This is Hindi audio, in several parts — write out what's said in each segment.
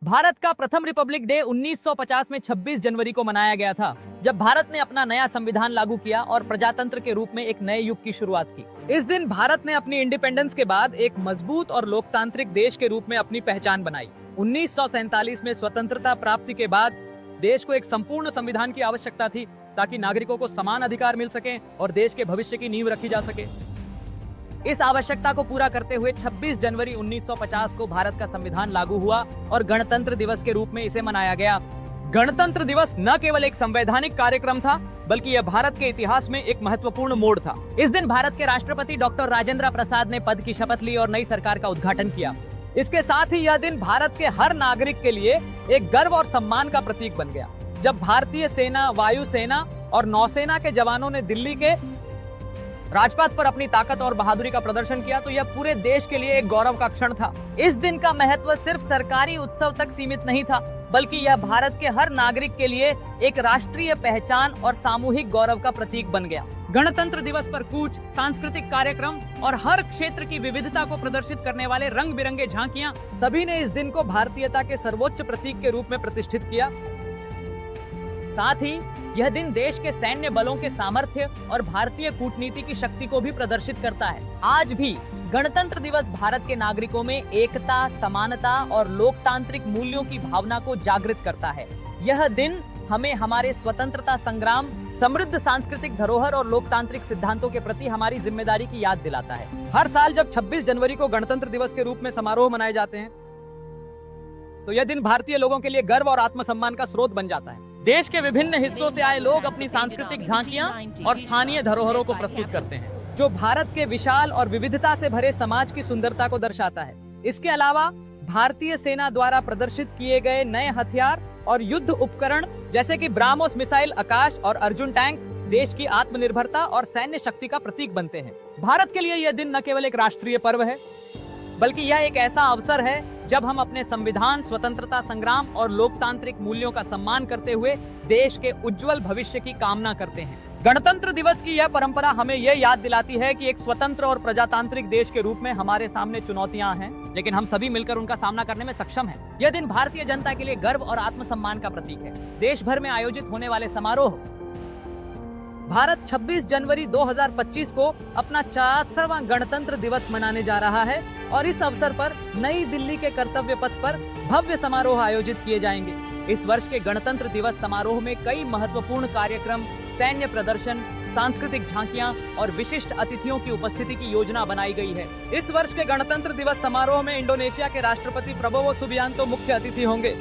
भारत का प्रथम रिपब्लिक डे 1950 में 26 जनवरी को मनाया गया था, जब भारत ने अपना नया संविधान लागू किया और प्रजातंत्र के रूप में एक नए युग की शुरुआत की। इस दिन भारत ने अपनी इंडिपेंडेंस के बाद एक मजबूत और लोकतांत्रिक देश के रूप में अपनी पहचान बनाई। 1947 में स्वतंत्रता प्राप्ति के बाद देश को एक संपूर्ण संविधान की आवश्यकता थी, ताकि नागरिकों को समान अधिकार मिल सके और देश के भविष्य की नींव रखी जा सके। इस आवश्यकता को पूरा करते हुए 26 जनवरी 1950 को भारत का संविधान लागू हुआ और गणतंत्र दिवस के रूप में इसे मनाया गया। गणतंत्र दिवस न केवल एक संवैधानिक कार्यक्रम था, बल्कि यह भारत के इतिहास में एक महत्वपूर्ण मोड़ था। इस दिन भारत के राष्ट्रपति डॉक्टर राजेंद्र प्रसाद ने पद की शपथ ली और नई सरकार का उद्घाटन किया। इसके साथ ही यह दिन भारत के हर नागरिक के लिए एक गर्व और सम्मान का प्रतीक बन गया। जब भारतीय सेना, वायुसेना और नौसेना के जवानों ने दिल्ली के राजपथ पर अपनी ताकत और बहादुरी का प्रदर्शन किया, तो यह पूरे देश के लिए एक गौरव का क्षण था। इस दिन का महत्व सिर्फ सरकारी उत्सव तक सीमित नहीं था, बल्कि यह भारत के हर नागरिक के लिए एक राष्ट्रीय पहचान और सामूहिक गौरव का प्रतीक बन गया। गणतंत्र दिवस पर कूच, सांस्कृतिक कार्यक्रम और हर क्षेत्र की विविधता को प्रदर्शित करने वाले रंग बिरंगे झांकियां, सभी ने इस दिन को भारतीयता के सर्वोच्च प्रतीक के रूप में प्रतिष्ठित किया। साथ ही यह दिन देश के सैन्य बलों के सामर्थ्य और भारतीय कूटनीति की शक्ति को भी प्रदर्शित करता है। आज भी गणतंत्र दिवस भारत के नागरिकों में एकता, समानता और लोकतांत्रिक मूल्यों की भावना को जागृत करता है। यह दिन हमें हमारे स्वतंत्रता संग्राम, समृद्ध सांस्कृतिक धरोहर और लोकतांत्रिक सिद्धांतों के प्रति हमारी जिम्मेदारी की याद दिलाता है। हर साल जब 26 जनवरी को गणतंत्र दिवस के रूप में समारोह मनाए जाते हैं, तो यह दिन भारतीय लोगों के लिए गर्व और आत्मसम्मान का स्रोत बन जाता है। देश के विभिन्न हिस्सों से आए लोग अपनी सांस्कृतिक झांकियां और स्थानीय धरोहरों को प्रस्तुत करते हैं, जो भारत के विशाल और विविधता से भरे समाज की सुंदरता को दर्शाता है। इसके अलावा भारतीय सेना द्वारा प्रदर्शित किए गए नए हथियार और युद्ध उपकरण, जैसे कि ब्राह्मोस मिसाइल, आकाश और अर्जुन टैंक, देश की आत्मनिर्भरता और सैन्य शक्ति का प्रतीक बनते हैं। भारत के लिए यह दिन न केवल एक राष्ट्रीय पर्व है, बल्कि यह एक ऐसा अवसर है जब हम अपने संविधान, स्वतंत्रता संग्राम और लोकतांत्रिक मूल्यों का सम्मान करते हुए देश के उज्जवल भविष्य की कामना करते हैं। गणतंत्र दिवस की यह परंपरा हमें यह याद दिलाती है कि एक स्वतंत्र और प्रजातांत्रिक देश के रूप में हमारे सामने चुनौतियां हैं, लेकिन हम सभी मिलकर उनका सामना करने में सक्षम हैं। यह दिन भारतीय जनता के लिए गर्व और आत्मसम्मान का प्रतीक है। देश भर में आयोजित होने वाले समारोह भारत 26 जनवरी 2025 को अपना 74वां गणतंत्र दिवस मनाने जा रहा है और इस अवसर पर नई दिल्ली के कर्तव्य पथ पर भव्य समारोह आयोजित किए जाएंगे। इस वर्ष के गणतंत्र दिवस समारोह में कई महत्वपूर्ण कार्यक्रम, सैन्य प्रदर्शन, सांस्कृतिक झांकियां और विशिष्ट अतिथियों की उपस्थिति की योजना बनाई गई है। इस वर्ष के गणतंत्र दिवस समारोह में इंडोनेशिया के राष्ट्रपति प्रबोवो सुबियांतो मुख्य अतिथि होंगे।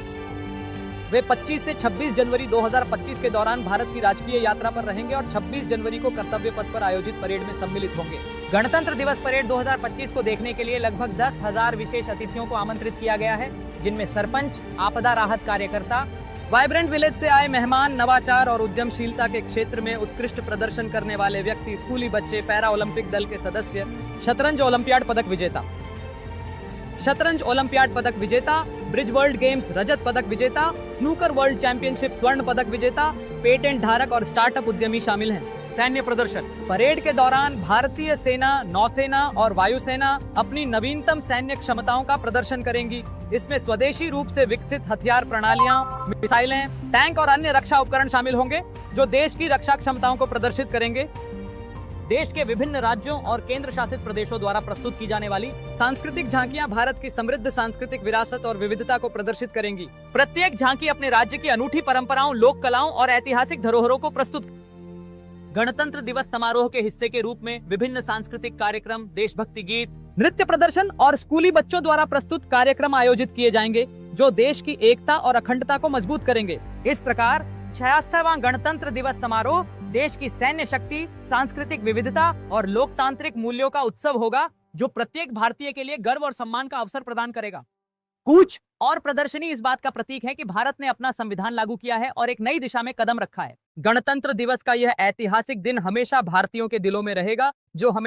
वे 25 से 26 जनवरी 2025 के दौरान भारत की राजकीय यात्रा पर रहेंगे और 26 जनवरी को कर्तव्य पथ पर आयोजित परेड में सम्मिलित होंगे। गणतंत्र दिवस परेड 2025 को देखने के लिए लगभग 10,000 विशेष अतिथियों को आमंत्रित किया गया है, जिनमें सरपंच, आपदा राहत कार्यकर्ता, वाइब्रेंट विलेज से आए मेहमान, नवाचार और उद्यमशीलता के क्षेत्र में उत्कृष्ट प्रदर्शन करने वाले व्यक्ति, स्कूली बच्चे, पैरा ओलंपिक दल के सदस्य, शतरंज ओलंपियाड पदक विजेता, ब्रिज वर्ल्ड गेम्स रजत पदक विजेता, स्नूकर वर्ल्ड चैंपियनशिप स्वर्ण पदक विजेता, पेटेंट धारक और स्टार्टअप उद्यमी शामिल हैं। सैन्य प्रदर्शन परेड के दौरान भारतीय सेना, नौसेना और वायुसेना अपनी नवीनतम सैन्य क्षमताओं का प्रदर्शन करेंगी। इसमें स्वदेशी रूप से विकसित हथियार प्रणालियां, मिसाइलें, टैंक और अन्य रक्षा उपकरण शामिल होंगे, जो देश की रक्षा क्षमताओं को प्रदर्शित करेंगे। देश के विभिन्न राज्यों और केंद्र शासित प्रदेशों द्वारा प्रस्तुत की जाने वाली सांस्कृतिक झांकियां भारत की समृद्ध सांस्कृतिक विरासत और विविधता को प्रदर्शित करेंगी। प्रत्येक झांकी अपने राज्य की अनूठी परंपराओं, लोक कलाओं और ऐतिहासिक धरोहरों को प्रस्तुत। गणतंत्र दिवस समारोह के हिस्से के रूप में विभिन्न सांस्कृतिक कार्यक्रम, देशभक्ति गीत, नृत्य प्रदर्शन और स्कूली बच्चों द्वारा प्रस्तुत कार्यक्रम आयोजित किए जाएंगे, जो देश की एकता और अखंडता को मजबूत करेंगे। इस प्रकार 76वां गणतंत्र दिवस समारोह देश की सैन्य शक्ति, सांस्कृतिक विविधता और लोकतांत्रिक मूल्यों का उत्सव होगा, जो प्रत्येक भारतीय के लिए गर्व और सम्मान का अवसर प्रदान करेगा। कूच और प्रदर्शनी इस बात का प्रतीक है कि भारत ने अपना संविधान लागू किया है और एक नई दिशा में कदम रखा है। गणतंत्र दिवस का यह ऐतिहासिक दिन हमेशा भारतीयों के दिलों में रहेगा, जो हमें